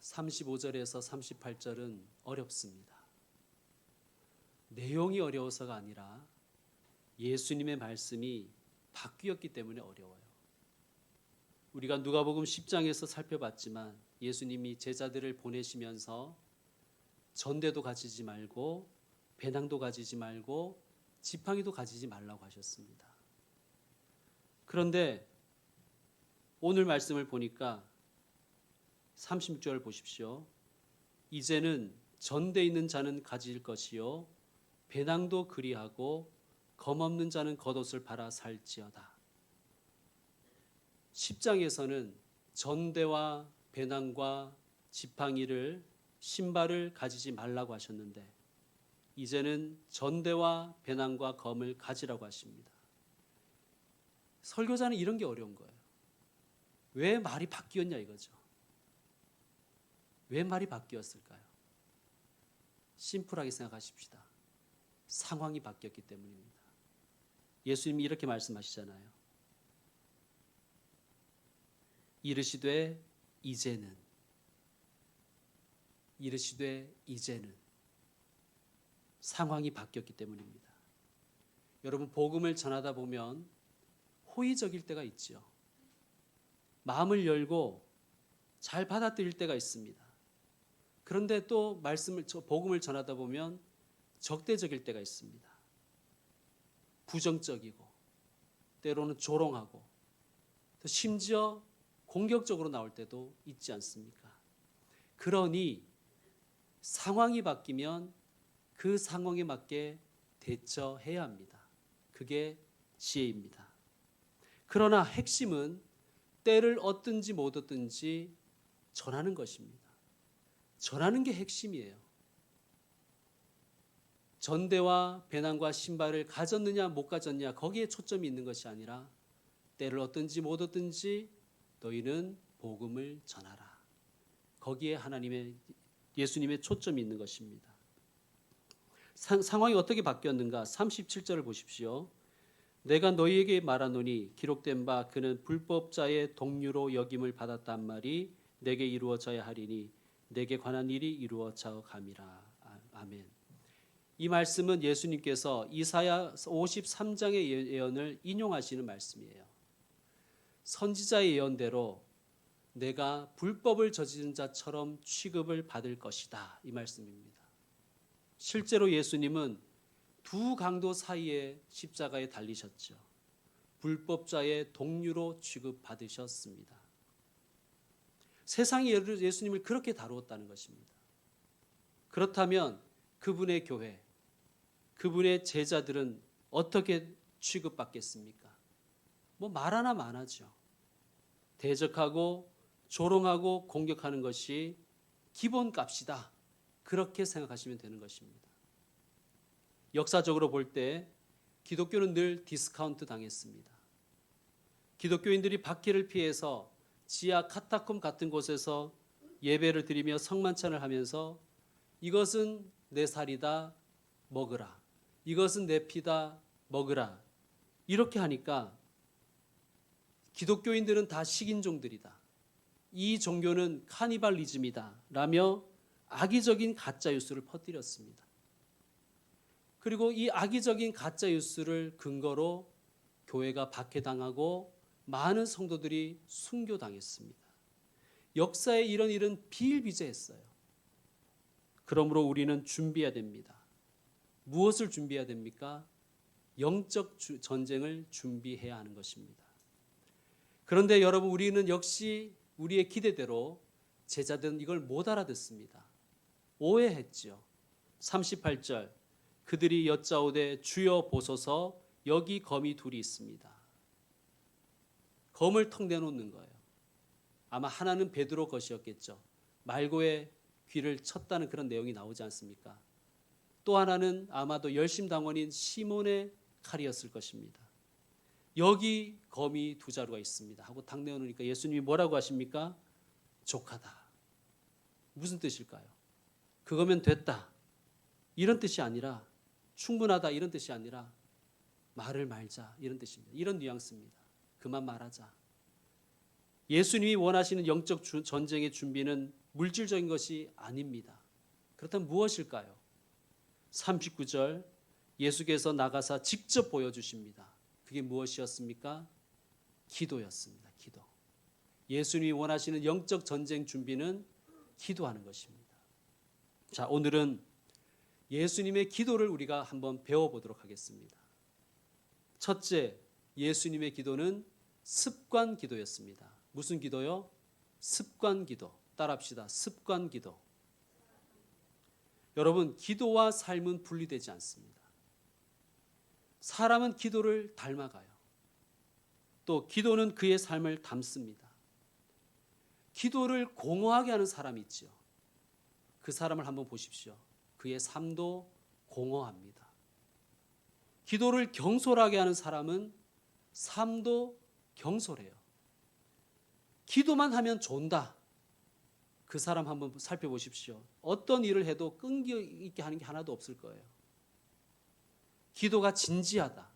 35절에서 38절은 어렵습니다. 내용이 어려워서가 아니라 예수님의 말씀이 바뀌었기 때문에 어려워요. 우리가 누가복음 10장에서 살펴봤지만 예수님이 제자들을 보내시면서 전대도 가지지 말고 배낭도 가지지 말고 지팡이도 가지지 말라고 하셨습니다. 그런데 오늘 말씀을 보니까 36절 보십시오. 이제는 전대 있는 자는 가질 것이요 배낭도 그리하고 검없는 자는 겉옷을 팔아 살지어다. 10장에서는 전대와 배낭과 지팡이를 신발을 가지지 말라고 하셨는데 이제는 전대와 배낭과 검을 가지라고 하십니다. 설교자는 이런 게 어려운 거예요. 왜 말이 바뀌었냐 이거죠. 왜 말이 바뀌었을까요? 심플하게 생각하십시다. 상황이 바뀌었기 때문입니다. 예수님이 이렇게 말씀하시잖아요. 이르시되 이제는 상황이 바뀌었기 때문입니다. 여러분 복음을 전하다 보면 호의적일 때가 있죠. 마음을 열고 잘 받아들일 때가 있습니다. 그런데 또 복음을 전하다 보면 적대적일 때가 있습니다. 부정적이고 때로는 조롱하고 또 심지어 공격적으로 나올 때도 있지 않습니까? 그러니 상황이 바뀌면 그 상황에 맞게 대처해야 합니다. 그게 지혜입니다. 그러나 핵심은 때를 얻든지 못 얻든지 전하는 것입니다. 전하는 게 핵심이에요. 전대와 배낭과 신발을 가졌느냐 못 가졌냐 거기에 초점이 있는 것이 아니라 때를 얻든지 못 얻든지 너희는 복음을 전하라. 거기에 예수님의 초점이 있는 것입니다. 상황이 어떻게 바뀌었는가? 37절을 보십시오. 내가 너희에게 말하노니 기록된 바 그는 불법자의 동류로 여김을 받았단 말이 내게 이루어져야 하리니 내게 관한 일이 이루어져 감이라. 아멘. 이 말씀은 예수님께서 이사야 53장의 예언을 인용하시는 말씀이에요. 선지자의 예언대로 내가 불법을 저지른 자처럼 취급을 받을 것이다. 이 말씀입니다. 실제로 예수님은 두 강도 사이에 십자가에 달리셨죠. 불법자의 동류로 취급받으셨습니다. 세상이 예수님을 그렇게 다루었다는 것입니다. 그렇다면 그분의 교회, 그분의 제자들은 어떻게 취급받겠습니까? 말 하나 많아죠. 대적하고 조롱하고 공격하는 것이 기본값이다. 그렇게 생각하시면 되는 것입니다. 역사적으로 볼 때 기독교는 늘 디스카운트 당했습니다. 기독교인들이 박해를 피해서 지하 카타콤 같은 곳에서 예배를 드리며 성만찬을 하면서 이것은 내 살이다 먹으라. 이것은 내 피다 먹으라. 이렇게 하니까 기독교인들은 다 식인종들이다. 이 종교는 카니발리즘이다. 라며 악의적인 가짜 뉴스를 퍼뜨렸습니다. 그리고 이 악의적인 가짜 뉴스를 근거로 교회가 박해당하고 많은 성도들이 순교당했습니다. 역사에 이런 일은 비일비재했어요. 그러므로 우리는 준비해야 됩니다. 무엇을 준비해야 됩니까? 영적 전쟁을 준비해야 하는 것입니다. 그런데 여러분 우리는 역시 우리의 기대대로 제자들은 이걸 못 알아듣습니다. 오해했죠. 38절 그들이 여짜오되 주여 보소서 여기 검이 둘이 있습니다. 검을 턱 내놓는 거예요. 아마 하나는 베드로 것이었겠죠. 말고의 귀를 쳤다는 그런 내용이 나오지 않습니까? 또 하나는 아마도 열심당원인 시몬의 칼이었을 것입니다. 여기 검이 두 자루가 있습니다 하고 탁 내어놓으니까 예수님이 뭐라고 하십니까? 족하다. 무슨 뜻일까요? 그거면 됐다 이런 뜻이 아니라 충분하다 이런 뜻이 아니라 말을 말자 이런 뜻입니다. 이런 뉘앙스입니다. 그만 말하자. 예수님이 원하시는 영적 전쟁의 준비는 물질적인 것이 아닙니다. 그렇다면 무엇일까요? 39절 예수께서 나가사 직접 보여주십니다. 그게 무엇이었습니까? 기도였습니다. 기도. 예수님이 원하시는 영적 전쟁 준비는 기도하는 것입니다. 자, 오늘은 예수님의 기도를 우리가 한번 배워보도록 하겠습니다. 첫째, 예수님의 기도는 습관 기도였습니다. 무슨 기도요? 습관 기도. 따라합시다. 습관 기도. 여러분, 기도와 삶은 분리되지 않습니다. 사람은 기도를 닮아가요. 또 기도는 그의 삶을 담습니다. 기도를 공허하게 하는 사람이 있죠. 그 사람을 한번 보십시오. 그의 삶도 공허합니다. 기도를 경솔하게 하는 사람은 삶도 경솔해요. 기도만 하면 좋다. 그 사람 한번 살펴보십시오. 어떤 일을 해도 끈기 있게 하는 게 하나도 없을 거예요. 기도가 진지하다.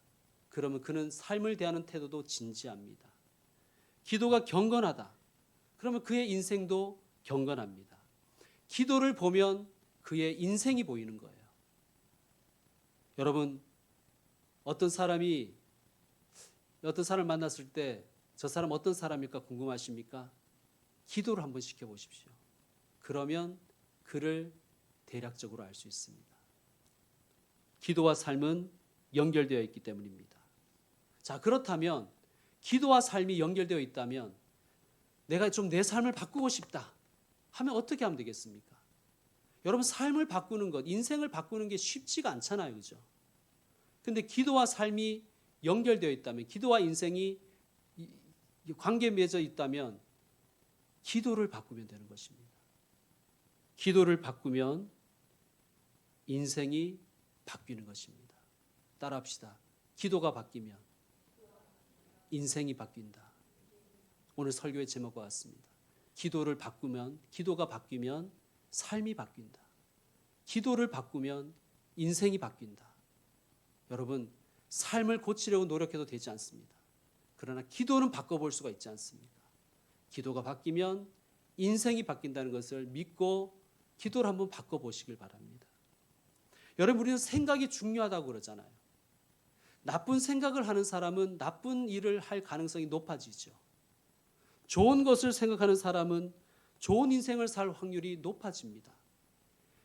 그러면 그는 삶을 대하는 태도도 진지합니다. 기도가 경건하다. 그러면 그의 인생도 경건합니다. 기도를 보면 그의 인생이 보이는 거예요. 여러분, 어떤 사람을 만났을 때 저 사람 어떤 사람일까 궁금하십니까? 기도를 한번 시켜보십시오. 그러면 그를 대략적으로 알 수 있습니다. 기도와 삶은 연결되어 있기 때문입니다. 자, 그렇다면 기도와 삶이 연결되어 있다면 내가 좀 내 삶을 바꾸고 싶다 하면 어떻게 하면 되겠습니까? 여러분, 삶을 바꾸는 것, 인생을 바꾸는 게 쉽지가 않잖아요. 그죠? 근데 기도와 삶이 연결되어 있다면, 기도와 인생이 관계 맺어 있다면 기도를 바꾸면 되는 것입니다. 기도를 바꾸면 인생이 바뀌는 것입니다. 따라합시다. 기도가 바뀌면 인생이 바뀐다. 오늘 설교의 제목과 같습니다. 기도가 바뀌면 삶이 바뀐다. 기도를 바꾸면 인생이 바뀐다. 여러분, 삶을 고치려고 노력해도 되지 않습니다. 그러나 기도는 바꿔볼 수가 있지 않습니까? 기도가 바뀌면 인생이 바뀐다는 것을 믿고 기도를 한번 바꿔보시길 바랍니다. 여러분, 우리는 생각이 중요하다고 그러잖아요. 나쁜 생각을 하는 사람은 나쁜 일을 할 가능성이 높아지죠. 좋은 것을 생각하는 사람은 좋은 인생을 살 확률이 높아집니다.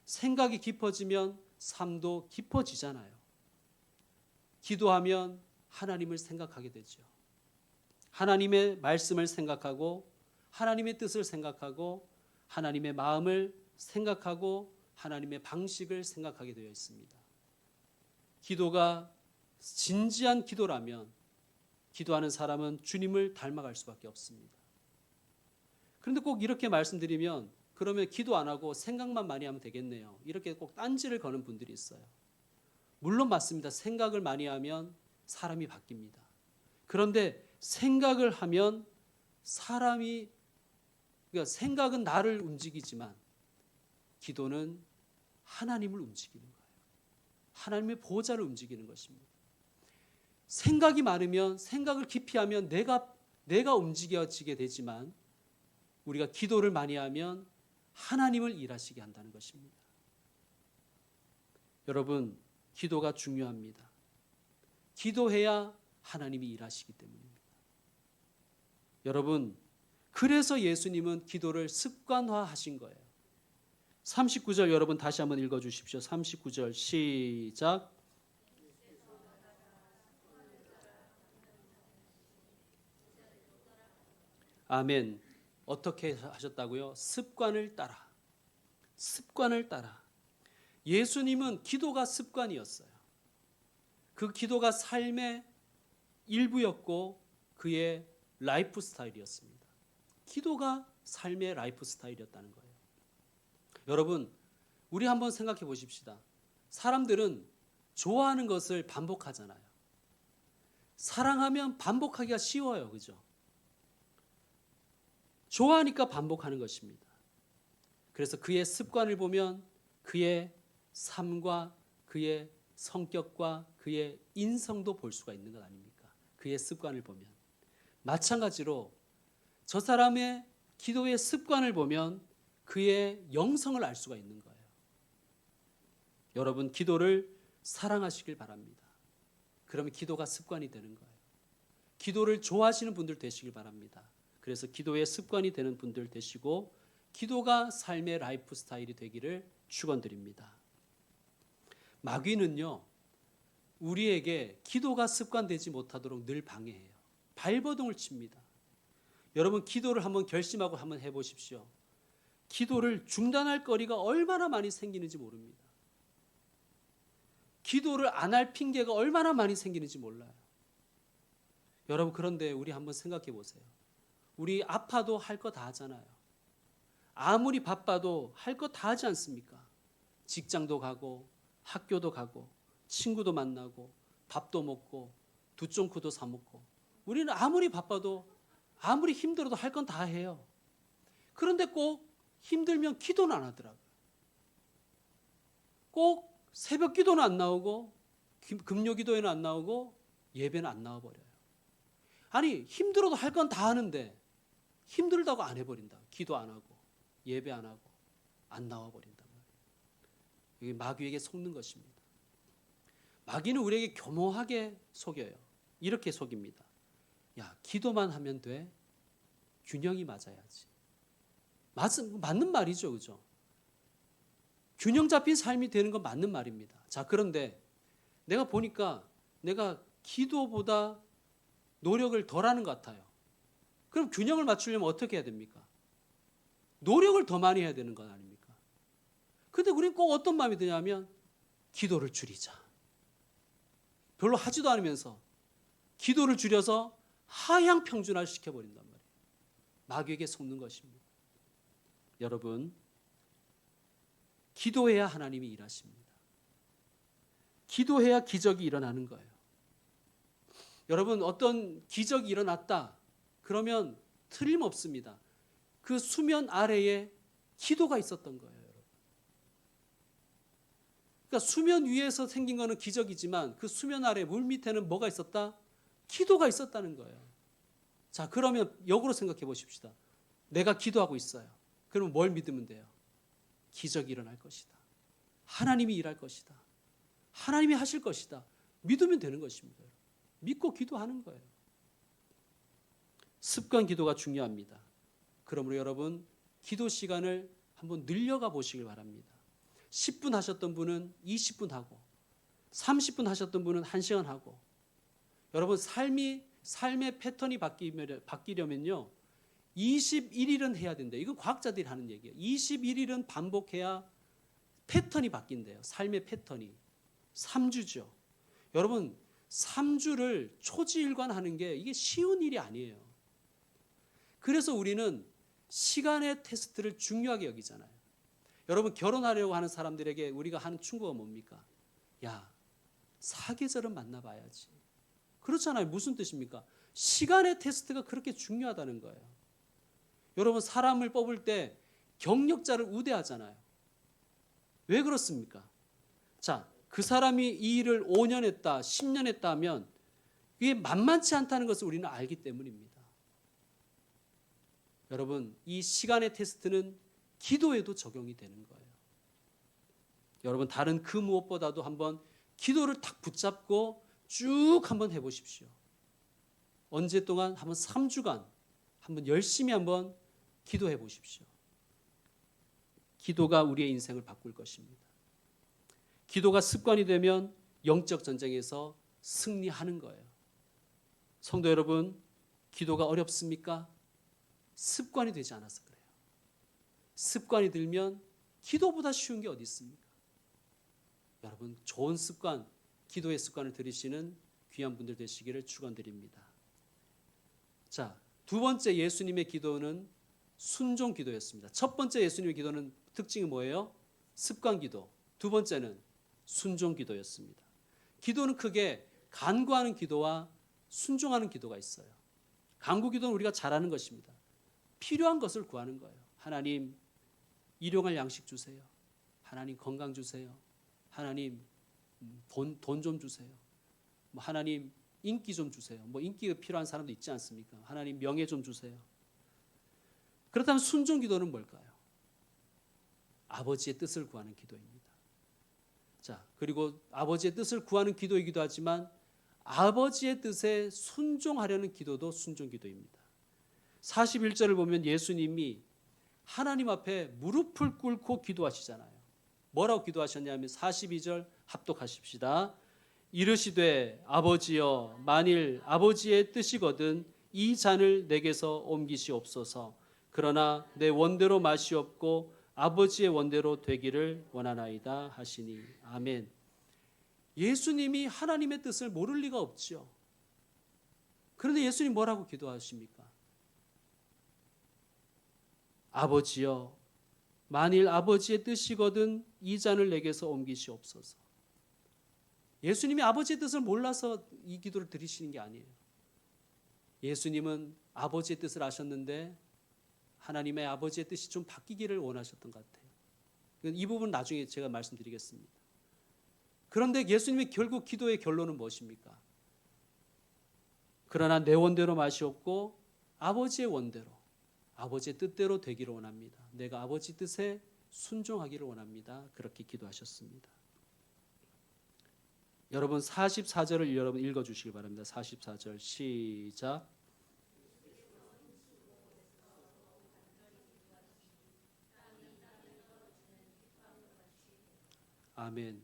생각이 깊어지면 삶도 깊어지잖아요. 기도하면 하나님을 생각하게 되죠. 하나님의 말씀을 생각하고 하나님의 뜻을 생각하고 하나님의 마음을 생각하고 하나님의 방식을 생각하게 되어 있습니다. 기도가 진지한 기도라면 기도하는 사람은 주님을 닮아갈 수밖에 없습니다. 그런데 꼭 이렇게 말씀드리면 그러면 기도 안 하고 생각만 많이 하면 되겠네요. 이렇게 꼭 딴지를 거는 분들이 있어요. 물론 맞습니다. 생각을 많이 하면 사람이 바뀝니다. 그런데 생각을 하면 그러니까 생각은 나를 움직이지만 기도는 하나님을 움직이는 거예요. 하나님의 보호자를 움직이는 것입니다. 생각이 많으면 생각을 깊이 하면 내가 움직여지게 되지만 우리가 기도를 많이 하면 하나님을 일하시게 한다는 것입니다. 여러분, 기도가 중요합니다. 기도해야 하나님이 일하시기 때문입니다. 여러분, 그래서 예수님은 기도를 습관화하신 거예요. 39절 여러분 다시 한번 읽어주십시오. 39절 시작. 아멘. 어떻게 하셨다고요? 습관을 따라. 습관을 따라. 예수님은 기도가 습관이었어요. 그 기도가 삶의 일부였고 그의 라이프 스타일이었습니다. 기도가 삶의 라이프 스타일이었다는 거예요. 여러분, 우리 한번 생각해 보십시다. 사람들은 좋아하는 것을 반복하잖아요. 사랑하면 반복하기가 쉬워요. 그죠? 좋아하니까 반복하는 것입니다. 그래서 그의 습관을 보면 그의 삶과 그의 성격과 그의 인성도 볼 수가 있는 것 아닙니까? 그의 습관을 보면. 마찬가지로 저 사람의 기도의 습관을 보면 그의 영성을 알 수가 있는 거예요. 여러분, 기도를 사랑하시길 바랍니다. 그러면 기도가 습관이 되는 거예요. 기도를 좋아하시는 분들 되시길 바랍니다. 그래서 기도의 습관이 되는 분들 되시고 기도가 삶의 라이프 스타일이 되기를 축원드립니다. 마귀는요, 우리에게 기도가 습관되지 못하도록 늘 방해해요. 발버둥을 칩니다. 여러분, 기도를 한번 결심하고 한번 해보십시오. 기도를 중단할 거리가 얼마나 많이 생기는지 모릅니다. 기도를 안 할 핑계가 얼마나 많이 생기는지 몰라요. 여러분, 그런데 우리 한번 생각해 보세요. 우리 아파도 할 거 다 하잖아요. 아무리 바빠도 할 거 다 하지 않습니까? 직장도 가고 학교도 가고 친구도 만나고 밥도 먹고 두쫑쿠도 사 먹고 우리는 아무리 바빠도 아무리 힘들어도 할 건 다 해요. 그런데 꼭 힘들면 기도는 안 하더라고요. 꼭 새벽 기도는 안 나오고 금요 기도에는 안 나오고 예배는 안 나와버려요. 아니, 힘들어도 할 건 다 하는데 힘들다고 안 해버린다. 기도 안 하고 예배 안 하고 안 나와버린단 말이에요. 이게 마귀에게 속는 것입니다. 마귀는 우리에게 교묘하게 속여요. 이렇게 속입니다. 야, 기도만 하면 돼. 균형이 맞아야지. 맞는 말이죠, 그죠? 균형 잡힌 삶이 되는 건 맞는 말입니다. 자, 그런데 내가 보니까 내가 기도보다 노력을 덜 하는 것 같아요. 그럼 균형을 맞추려면 어떻게 해야 됩니까? 노력을 더 많이 해야 되는 건 아닙니까? 근데 우리는 꼭 어떤 마음이 드냐면 기도를 줄이자. 별로 하지도 않으면서 기도를 줄여서 하향 평준화 시켜버린단 말이에요. 마귀에게 속는 것입니다. 여러분, 기도해야 하나님이 일하십니다. 기도해야 기적이 일어나는 거예요. 여러분, 어떤 기적이 일어났다 그러면 틀림없습니다. 그 수면 아래에 기도가 있었던 거예요. 여러분. 그러니까 수면 위에서 생긴 거는 기적이지만 그 수면 아래 물 밑에는 뭐가 있었다? 기도가 있었다는 거예요. 자, 그러면 역으로 생각해 보십시다. 내가 기도하고 있어요. 그러면 뭘 믿으면 돼요? 기적이 일어날 것이다. 하나님이 일할 것이다. 하나님이 하실 것이다. 믿으면 되는 것입니다. 믿고 기도하는 거예요. 습관 기도가 중요합니다. 그러므로 여러분, 기도 시간을 한번 늘려가 보시길 바랍니다. 10분 하셨던 분은 20분 하고 30분 하셨던 분은 1시간 하고 여러분, 삶의 패턴이 바뀌려면요 21일은 해야 된대요. 이건 과학자들이 하는 얘기예요. 21일은 반복해야 패턴이 바뀐대요. 삶의 패턴이. 3주죠. 여러분, 3주를 초지일관하는 게 이게 쉬운 일이 아니에요. 그래서 우리는 시간의 테스트를 중요하게 여기잖아요. 여러분, 결혼하려고 하는 사람들에게 우리가 하는 충고가 뭡니까? 야, 사계절은 만나봐야지. 그렇잖아요. 무슨 뜻입니까? 시간의 테스트가 그렇게 중요하다는 거예요. 여러분, 사람을 뽑을 때 경력자를 우대하잖아요. 왜 그렇습니까? 자, 그 사람이 이 일을 5년 했다, 10년 했다 하면 이게 만만치 않다는 것을 우리는 알기 때문입니다. 여러분, 이 시간의 테스트는 기도에도 적용이 되는 거예요. 여러분, 다른 그 무엇보다도 한번 기도를 딱 붙잡고 쭉 한번 해보십시오. 언제 동안? 한번 3주간 한번 열심히 한번 기도해 보십시오. 기도가 우리의 인생을 바꿀 것입니다. 기도가 습관이 되면 영적 전쟁에서 승리하는 거예요. 성도 여러분, 기도가 어렵습니까? 습관이 되지 않아서 그래요. 습관이 들면 기도보다 쉬운 게 어디 있습니까? 여러분, 좋은 습관, 기도의 습관을 들이시는 귀한 분들 되시기를 축원드립니다. 자, 두 번째 예수님의 기도는 순종 기도였습니다. 첫 번째 예수님의 기도는 특징이 뭐예요? 습관 기도. 두 번째는 순종 기도였습니다. 기도는 크게 간구하는 기도와 순종하는 기도가 있어요. 간구 기도는 우리가 잘하는 것입니다. 필요한 것을 구하는 거예요. 하나님, 일용할 양식 주세요. 하나님, 건강 주세요. 하나님, 돈 좀 주세요. 하나님, 인기 좀 주세요. 인기가 필요한 사람도 있지 않습니까? 하나님, 명예 좀 주세요. 그렇다면 순종 기도는 뭘까요? 아버지의 뜻을 구하는 기도입니다. 자, 그리고 아버지의 뜻을 구하는 기도이기도 하지만 아버지의 뜻에 순종하려는 기도도 순종 기도입니다. 41절을 보면 예수님이 하나님 앞에 무릎을 꿇고 기도하시잖아요. 뭐라고 기도하셨냐면 42절 합독하십시다. 이르시되 아버지여 만일 아버지의 뜻이거든 이 잔을 내게서 옮기시옵소서. 그러나 내 원대로 마시옵고 아버지의 원대로 되기를 원하나이다 하시니. 아멘. 예수님이 하나님의 뜻을 모를 리가 없죠. 그런데 예수님 뭐라고 기도하십니까? 아버지여 만일 아버지의 뜻이거든 이 잔을 내게서 옮기시옵소서. 예수님이 아버지의 뜻을 몰라서 이 기도를 드리시는 게 아니에요. 예수님은 아버지의 뜻을 아셨는데 하나님의 아버지의 뜻이 좀 바뀌기를 원하셨던 것 같아요. 이 부분 나중에 제가 말씀드리겠습니다. 그런데 예수님의 결국 기도의 결론은 무엇입니까? 그러나 내 원대로 마시옵고 아버지의 원대로, 아버지의 뜻대로 되기를 원합니다. 내가 아버지 뜻에 순종하기를 원합니다. 그렇게 기도하셨습니다. 여러분 44절을 여러분 읽어주시기 바랍니다. 44절 시작. 아멘.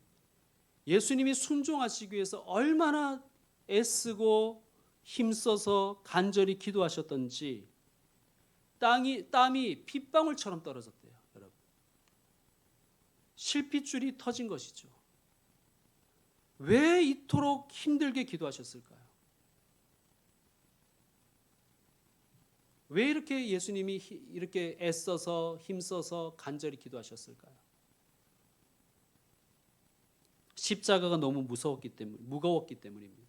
예수님이 순종하시기 위해서 얼마나 애쓰고 힘써서 간절히 기도하셨던지 땀이 핏방울처럼 떨어졌대요. 여러분. 실핏줄이 터진 것이죠. 왜 이토록 힘들게 기도하셨을까요? 왜 이렇게 예수님이 이렇게 애써서 힘써서 간절히 기도하셨을까요? 십자가가 너무 무거웠기 때문입니다.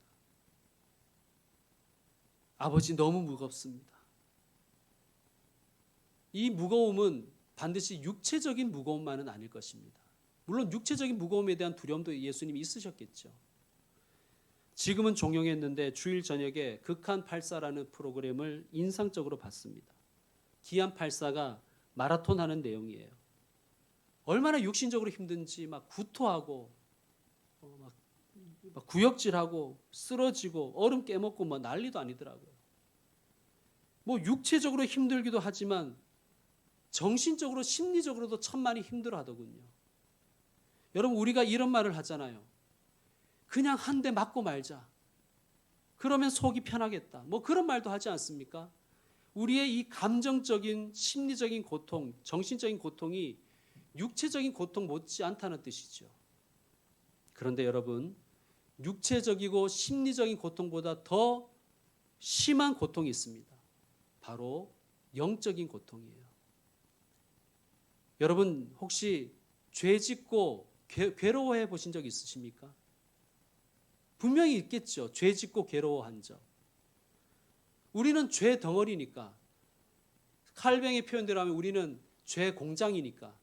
아버지 너무 무겁습니다. 이 무거움은 반드시 육체적인 무거움만은 아닐 것입니다. 물론 육체적인 무거움에 대한 두려움도 예수님이 있으셨겠죠. 지금은 종영했는데 주일 저녁에 극한 84라는 프로그램을 인상적으로 봤습니다. 기안 84가 마라톤 하는 내용이에요. 얼마나 육신적으로 힘든지 막 구토하고 막 구역질하고 쓰러지고 얼음 깨먹고 뭐 난리도 아니더라고요. 뭐 육체적으로 힘들기도 하지만 정신적으로 심리적으로도 천만이 힘들어하더군요. 여러분 우리가 이런 말을 하잖아요. 그냥 한 대 맞고 말자. 그러면 속이 편하겠다. 뭐 그런 말도 하지 않습니까? 우리의 이 감정적인 심리적인 고통, 정신적인 고통이 육체적인 고통 못지 않다는 뜻이죠. 그런데 여러분 육체적이고 심리적인 고통보다 더 심한 고통이 있습니다. 바로 영적인 고통이에요. 여러분 혹시 죄 짓고 괴로워해 보신 적 있으십니까? 분명히 있겠죠. 죄 짓고 괴로워한 적. 우리는 죄 덩어리니까, 칼뱅의 표현대로 하면 우리는 죄 공장이니까.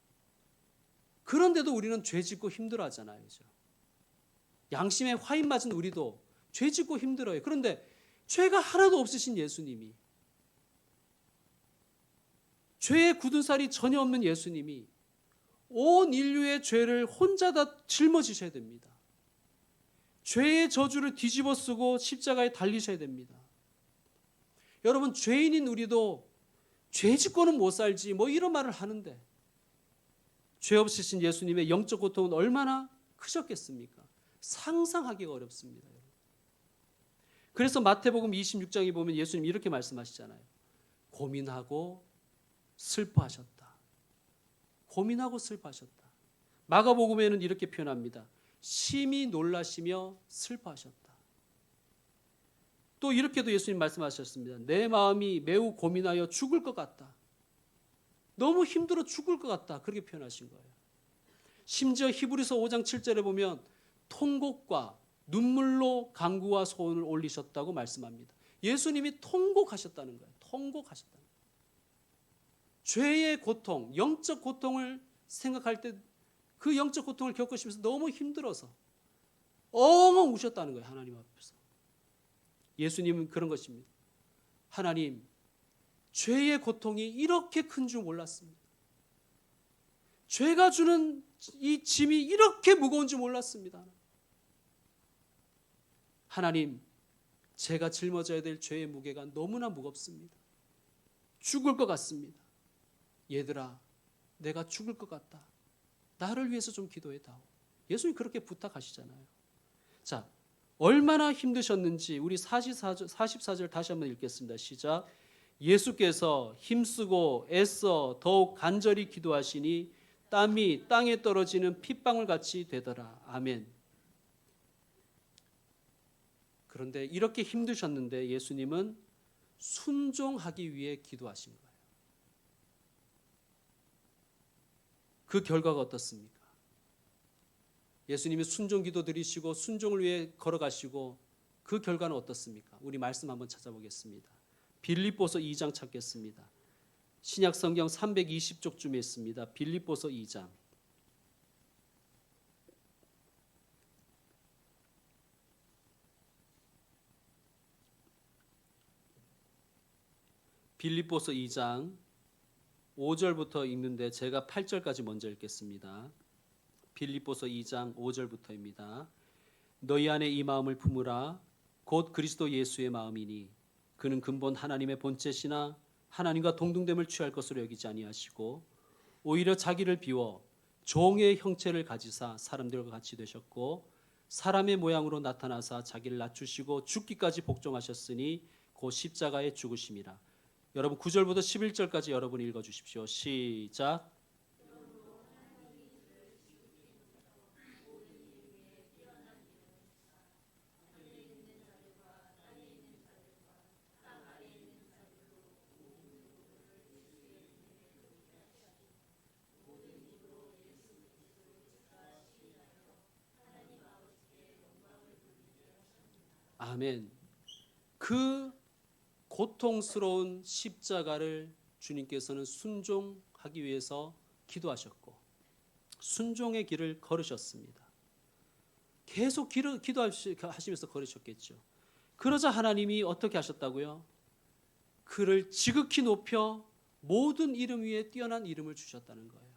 그런데도 우리는 죄 짓고 힘들어하잖아요. 그죠? 양심에 화인 맞은 우리도 죄 짓고 힘들어요. 그런데 죄가 하나도 없으신 예수님이, 죄의 굳은 살이 전혀 없는 예수님이 온 인류의 죄를 혼자 다 짊어지셔야 됩니다. 죄의 저주를 뒤집어 쓰고 십자가에 달리셔야 됩니다. 여러분 죄인인 우리도 죄 짓고는 못 살지 뭐 이런 말을 하는데 죄 없으신 예수님의 영적 고통은 얼마나 크셨겠습니까? 상상하기가 어렵습니다. 그래서 마태복음 26장에 보면 예수님 이렇게 말씀하시잖아요. 고민하고 슬퍼하셨다. 고민하고 슬퍼하셨다. 마가복음에는 이렇게 표현합니다. 심히 놀라시며 슬퍼하셨다. 또 이렇게도 예수님 말씀하셨습니다. 내 마음이 매우 고민하여 죽을 것 같다. 너무 힘들어 죽을 것 같다. 그렇게 표현하신 거예요. 심지어 히브리서 5장 7절에 보면 통곡과 눈물로 간구와 소원을 올리셨다고 말씀합니다. 예수님이 통곡하셨다는 거예요. 통곡하셨다는 거예요. 죄의 고통, 영적 고통을 생각할 때 그 영적 고통을 겪으시면서 너무 힘들어서 엉엉 우셨다는 거예요. 하나님 앞에서. 예수님은 그런 것입니다. 하나님, 죄의 고통이 이렇게 큰 줄 몰랐습니다. 죄가 주는 이 짐이 이렇게 무거운 줄 몰랐습니다. 하나님, 제가 짊어져야 될 죄의 무게가 너무나 무겁습니다. 죽을 것 같습니다. 얘들아, 내가 죽을 것 같다. 나를 위해서 좀 기도해 다오. 예수님 그렇게 부탁하시잖아요. 자, 얼마나 힘드셨는지 우리 44절 다시 한번 읽겠습니다. 시작. 예수께서 힘쓰고 애써 더욱 간절히 기도하시니 땀이 땅에 떨어지는 핏방울 같이 되더라. 아멘. 그런데 이렇게 힘드셨는데 예수님은 순종하기 위해 기도하신 거예요. 그 결과가 어떻습니까? 예수님이 순종 기도 드리시고 순종을 위해 걸어가시고 그 결과는 어떻습니까? 우리 말씀 한번 찾아보겠습니다. 빌립보서 2장 찾겠습니다. 신약 성경 320쪽쯤에 있습니다. 빌립보서 2장. 빌립보서 2장 5절부터 읽는데 제가 8절까지 먼저 읽겠습니다. 빌립보서 2장 5절부터입니다. 너희 안에 이 마음을 품으라. 곧 그리스도 예수의 마음이니 그는 근본 하나님의 본체시나 하나님과 동등됨을 취할 것으로 여기지 아니하시고 오히려 자기를 비워 종의 형체를 가지사 사람들과 같이 되셨고 사람의 모양으로 나타나사 자기를 낮추시고 죽기까지 복종하셨으니 곧 십자가에 죽으심이라. 여러분 9절부터 11절까지 여러분이 읽어주십시오. 시작. 아멘. 그 고통스러운 십자가를 주님께서는 순종하기 위해서 기도하셨고 순종의 길을 걸으셨습니다. 계속 기도하시면서 걸으셨겠죠. 그러자 하나님이 어떻게 하셨다고요? 그를 지극히 높여 모든 이름 위에 뛰어난 이름을 주셨다는 거예요.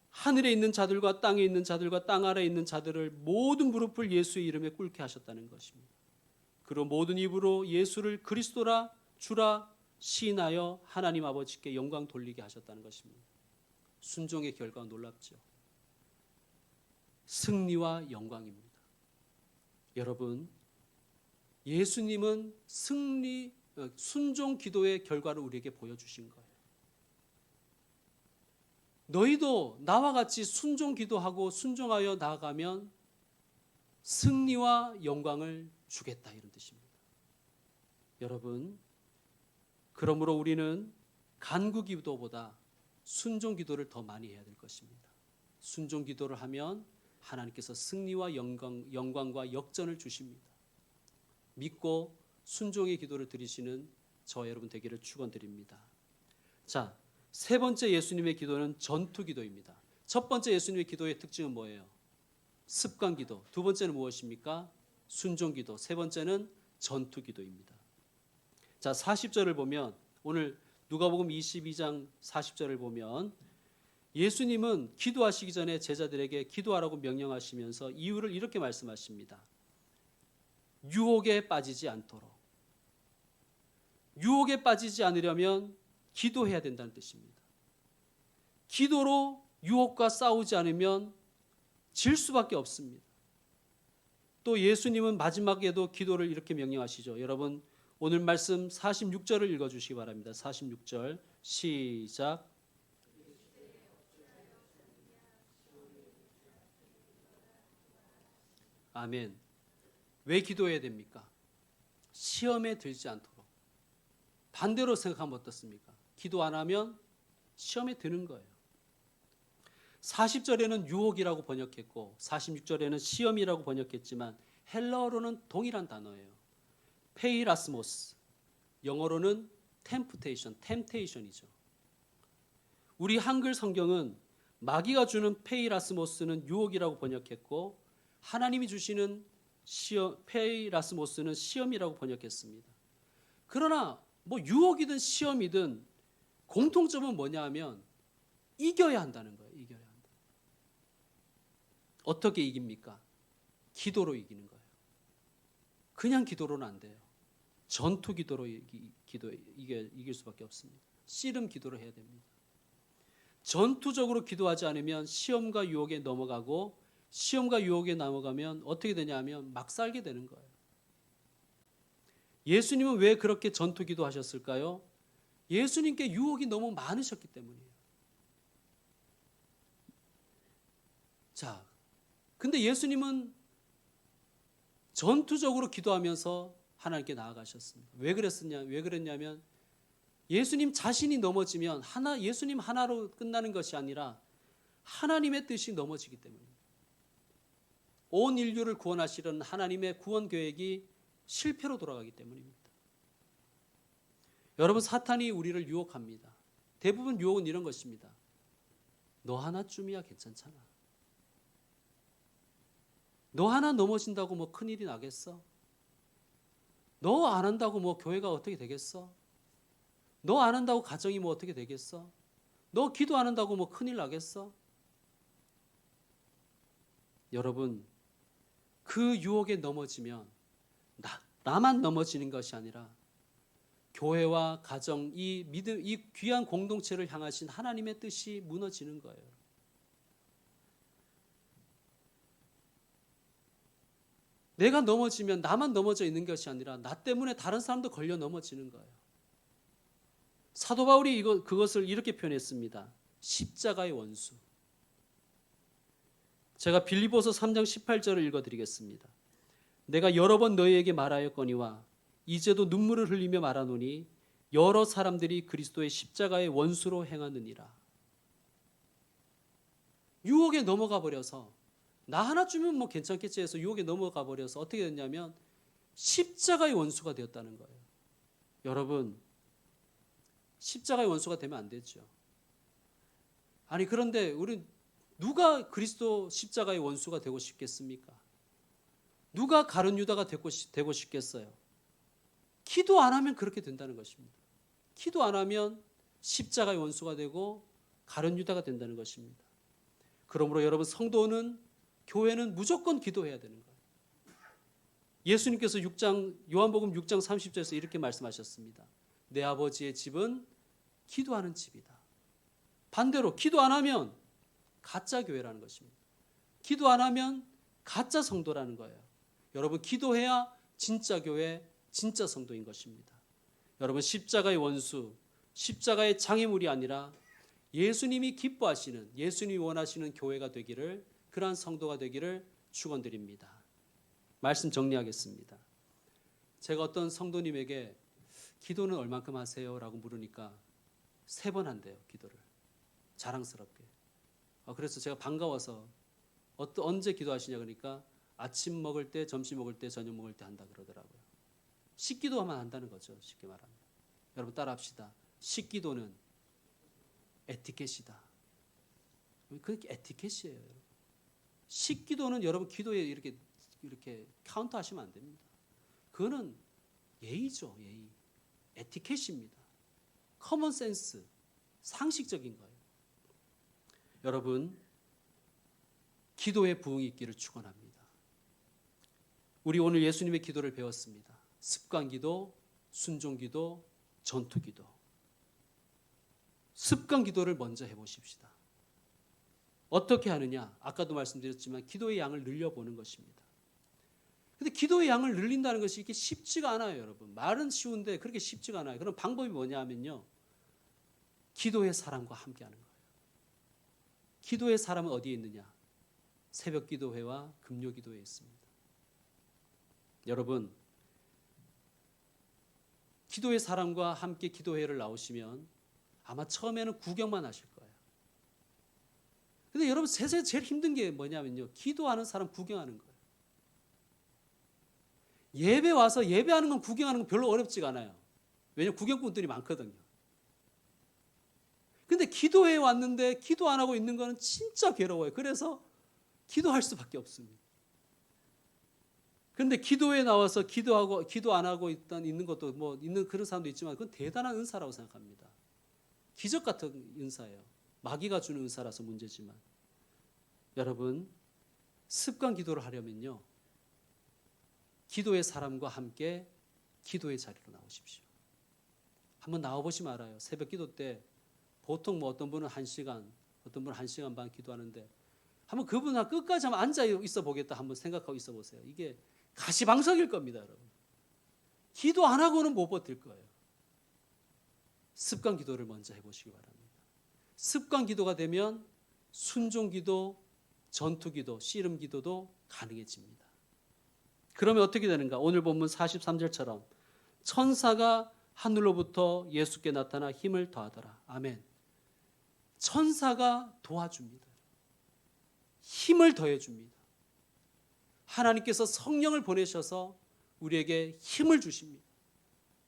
하늘에 있는 자들과 땅에 있는 자들과 땅 아래에 있는 자들을 모든 무릎을 예수의 이름에 꿇게 하셨다는 것입니다. 그리고 모든 입으로 예수를 그리스도라 주라 시인하여 하나님 아버지께 영광 돌리게 하셨다는 것입니다. 순종의 결과가 놀랍죠. 승리와 영광입니다. 여러분, 예수님은 순종 기도의 결과를 우리에게 보여주신 거예요. 너희도 나와 같이 순종 기도하고 순종하여 나아가면 승리와 영광을 주겠다, 이런 뜻입니다. 여러분, 그러므로 우리는 간구 기도보다 순종 기도를 더 많이 해야 될 것입니다. 순종 기도를 하면 하나님께서 승리와 영광과 역전을 주십니다. 믿고 순종의 기도를 드리시는 저와 여러분 되기를 축원드립니다. 자, 세 번째 예수님의 기도는 전투 기도입니다. 첫 번째 예수님의 기도의 특징은 뭐예요? 습관 기도. 두 번째는 무엇입니까? 순종 기도. 세 번째는 전투 기도입니다. 자, 40절을 보면 오늘 누가복음 22장 40절을 보면 예수님은 기도하시기 전에 제자들에게 기도하라고 명령하시면서 이유를 이렇게 말씀하십니다. 유혹에 빠지지 않도록. 유혹에 빠지지 않으려면 기도해야 된다는 뜻입니다. 기도로 유혹과 싸우지 않으면 질 수밖에 없습니다. 또 예수님은 마지막에도 기도를 이렇게 명령하시죠. 여러분 오늘 말씀 46절을 읽어주시기 바랍니다. 46절 시작. 아멘. 왜 기도해야 됩니까? 시험에 들지 않도록. 반대로 생각하면 어떻습니까? 기도 안 하면 시험에 드는 거예요. 40절에는 유혹이라고 번역했고 46절에는 시험이라고 번역했지만 헬라어로는 동일한 단어예요. 페이라스모스, 영어로는 템테이션이죠. 우리 한글 성경은 마귀가 주는 페이라스모스는 유혹이라고 번역했고 하나님이 주시는 페이라스모스는 시험이라고 번역했습니다. 그러나 뭐 유혹이든 시험이든 공통점은 뭐냐 하면 이겨야 한다는 거예요. 이겨야 한다. 어떻게 이깁니까? 기도로 이기는 거예요. 그냥 기도로는 안 돼요. 전투 기도로 이길 수밖에 없습니다. 씨름 기도를 해야 됩니다. 전투적으로 기도하지 않으면 시험과 유혹에 넘어가고, 시험과 유혹에 넘어가면 어떻게 되냐면 막 살게 되는 거예요. 예수님은 왜 그렇게 전투 기도하셨을까요? 예수님께 유혹이 너무 많으셨기 때문이에요. 자, 근데 예수님은 전투적으로 기도하면서 하나님께 나아가셨습니다. 왜 그랬냐면 예수님 자신이 넘어지면 예수님 하나로 끝나는 것이 아니라 하나님의 뜻이 넘어지기 때문입니다. 온 인류를 구원하시려는 하나님의 구원 계획이 실패로 돌아가기 때문입니다. 여러분, 사탄이 우리를 유혹합니다. 대부분 유혹은 이런 것입니다. 너 하나쯤이야 괜찮잖아. 너 하나 넘어진다고 뭐 큰일이 나겠어? 너 안 한다고 뭐 교회가 어떻게 되겠어? 너 안 한다고 가정이 뭐 어떻게 되겠어? 너 기도 안 한다고 뭐 큰일 나겠어? 여러분, 그 유혹에 넘어지면 나만 넘어지는 것이 아니라 교회와 가정, 이 귀한 공동체를 향하신 하나님의 뜻이 무너지는 거예요. 내가 넘어지면 나만 넘어져 있는 것이 아니라 나 때문에 다른 사람도 걸려 넘어지는 거예요. 사도 바울이 그것을 이렇게 표현했습니다. 십자가의 원수. 제가 빌립보서 3장 18절을 읽어드리겠습니다. 내가 여러 번 너희에게 말하였거니와 이제도 눈물을 흘리며 말하노니 여러 사람들이 그리스도의 십자가의 원수로 행하느니라. 유혹에 넘어가 버려서 나 하나쯤은 뭐 괜찮겠지 해서 유혹에 넘어가 버려서 어떻게 됐냐면 십자가의 원수가 되었다는 거예요. 여러분, 십자가의 원수가 되면 안 되죠. 아니, 그런데 우리 누가 그리스도 십자가의 원수가 되고 싶겠습니까? 누가 가룟 유다가 되고 싶겠어요? 기도 안 하면 그렇게 된다는 것입니다. 기도 안 하면 십자가의 원수가 되고 가룟 유다가 된다는 것입니다. 그러므로 여러분, 교회는 무조건 기도해야 되는 거예요. 예수님께서 요한복음 6장 30절에서 이렇게 말씀하셨습니다. 내 아버지의 집은 기도하는 집이다. 반대로 기도 안 하면 가짜 교회라는 것입니다. 기도 안 하면 가짜 성도라는 거예요. 여러분, 기도해야 진짜 교회, 진짜 성도인 것입니다. 여러분, 십자가의 원수, 십자가의 장애물이 아니라 예수님이 기뻐하시는, 예수님이 원하시는 교회가 되기를, 그러한 성도가 되기를 축원드립니다. 말씀 정리하겠습니다. 제가 어떤 성도님에게 기도는 얼만큼 하세요? 라고 물으니까 3번 한대요, 기도를. 자랑스럽게. 그래서 제가 반가워서 언제 기도하시냐 그러니까 아침 먹을 때, 점심 먹을 때, 저녁 먹을 때 한다 그러더라고요. 식기도만 한다는 거죠, 쉽게 말하면. 여러분, 따라합시다. 식기도는 에티켓이다. 그게 에티켓이에요. 식기도는 여러분 기도에 이렇게 카운터 하시면 안 됩니다. 그거는 예의죠, 예의. 에티켓입니다. 커먼 센스, 상식적인 거예요. 여러분, 기도의 부흥이 있기를 축원합니다. 우리 오늘 예수님의 기도를 배웠습니다. 습관기도, 순종기도, 전투기도. 습관기도를 먼저 해보십시다. 어떻게 하느냐? 아까도 말씀드렸지만 기도의 양을 늘려보는 것입니다. 근데 기도의 양을 늘린다는 것이 이렇게 쉽지가 않아요, 여러분. 말은 쉬운데 그렇게 쉽지가 않아요. 그럼 방법이 뭐냐 하면요, 기도의 사람과 함께하는 거예요. 기도의 사람은 어디에 있느냐? 새벽 기도회와 금요 기도회에 있습니다. 여러분, 기도의 사람과 함께 기도회를 나오시면 아마 처음에는 구경만 하실 거예요. 근데 여러분, 세상에 제일 힘든 게 뭐냐면요, 기도하는 사람 구경하는 거예요. 예배 와서 예배하는 건 구경하는 건 별로 어렵지가 않아요. 왜냐하면 구경꾼들이 많거든요. 근데 기도회에 왔는데 기도 안 하고 있는 거는 진짜 괴로워요. 그래서 기도할 수밖에 없습니다. 그런데 기도에 나와서 기도 안 하고 있는 것도 있는 그런 사람도 있지만 그건 대단한 은사라고 생각합니다. 기적 같은 은사예요. 마귀가 주는 은사라서 문제지만 여러분 습관 기도를 하려면요. 기도의 사람과 함께 기도의 자리로 나오십시오. 한번 나와보시면 알아요. 새벽 기도 때 보통 뭐 어떤 분은 1시간, 어떤 분은 1시간 반 기도하는데 한번 그분하고 끝까지 한번 앉아 있어 보겠다 한번 생각하고 있어 보세요. 이게 가시방석일 겁니다, 여러분. 기도 안 하고는 못 버틸 거예요. 습관 기도를 먼저 해보시기 바랍니다. 습관 기도가 되면 순종 기도, 전투 기도, 씨름 기도도 가능해집니다. 그러면 어떻게 되는가? 오늘 본문 43절처럼 천사가 하늘로부터 예수께 나타나 힘을 더하더라. 아멘. 천사가 도와줍니다. 힘을 더해줍니다. 하나님께서 성령을 보내셔서 우리에게 힘을 주십니다.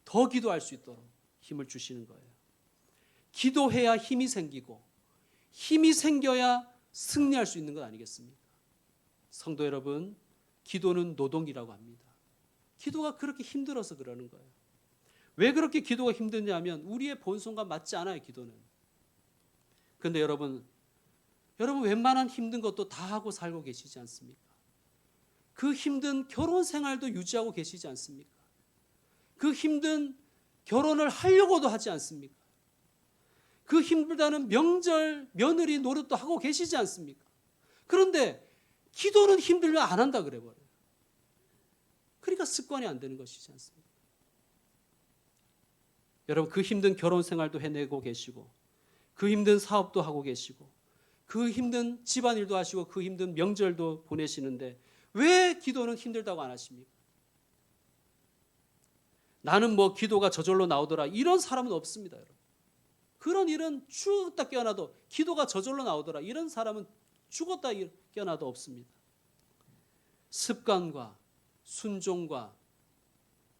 더 기도할 수 있도록 힘을 주시는 거예요. 기도해야 힘이 생기고 힘이 생겨야 승리할 수 있는 것 아니겠습니까? 성도 여러분, 기도는 노동이라고 합니다. 기도가 그렇게 힘들어서 그러는 거예요. 왜 그렇게 기도가 힘드냐면 우리의 본성과 맞지 않아요, 기도는. 그런데 여러분 웬만한 힘든 것도 다 하고 살고 계시지 않습니까? 그 힘든 결혼 생활도 유지하고 계시지 않습니까? 그 힘든 결혼을 하려고도 하지 않습니까? 그 힘들다는 명절, 며느리 노릇도 하고 계시지 않습니까? 그런데 기도는 힘들면 안 한다 그래 버려요. 그러니까 습관이 안 되는 것이지 않습니까? 여러분 그 힘든 결혼 생활도 해내고 계시고 그 힘든 사업도 하고 계시고 그 힘든 집안일도 하시고 그 힘든 명절도 보내시는데 왜 기도는 힘들다고 안 하십니까? 나는 뭐 기도가 저절로 나오더라 이런 사람은 없습니다, 여러분. 그런 일은 죽었다 깨어나도 기도가 저절로 나오더라 이런 사람은 죽었다 깨어나도 없습니다. 습관과 순종과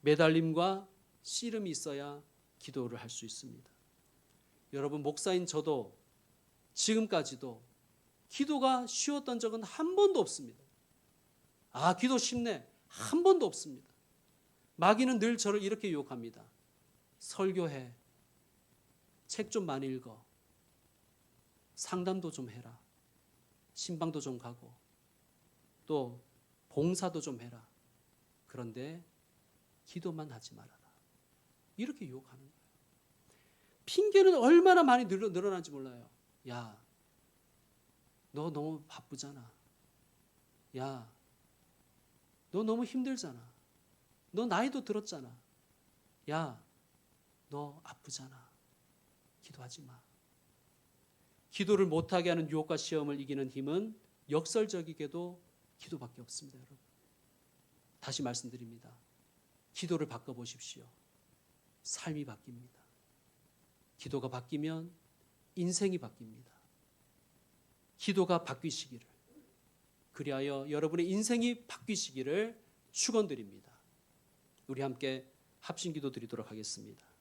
매달림과 씨름이 있어야 기도를 할 수 있습니다. 여러분 목사인 저도 지금까지도 기도가 쉬웠던 적은 한 번도 없습니다. 아, 기도 쉽네. 한 번도 없습니다. 마귀는 늘 저를 이렇게 유혹합니다. 설교해. 책 좀 많이 읽어. 상담도 좀 해라. 신방도 좀 가고. 또 봉사도 좀 해라. 그런데 기도만 하지 말아라. 이렇게 유혹하는 거예요. 핑계는 얼마나 많이 늘어난지 몰라요. 야, 너 너무 바쁘잖아. 야, 너 너무 힘들잖아. 너 나이도 들었잖아. 야, 너 아프잖아. 기도하지 마. 기도를 못하게 하는 유혹과 시험을 이기는 힘은 역설적이게도 기도밖에 없습니다, 여러분. 다시 말씀드립니다. 기도를 바꿔보십시오. 삶이 바뀝니다. 기도가 바뀌면 인생이 바뀝니다. 기도가 바뀌시기를, 그리하여 여러분의 인생이 바뀌시기를 축원드립니다. 우리 함께 합심기도 드리도록 하겠습니다.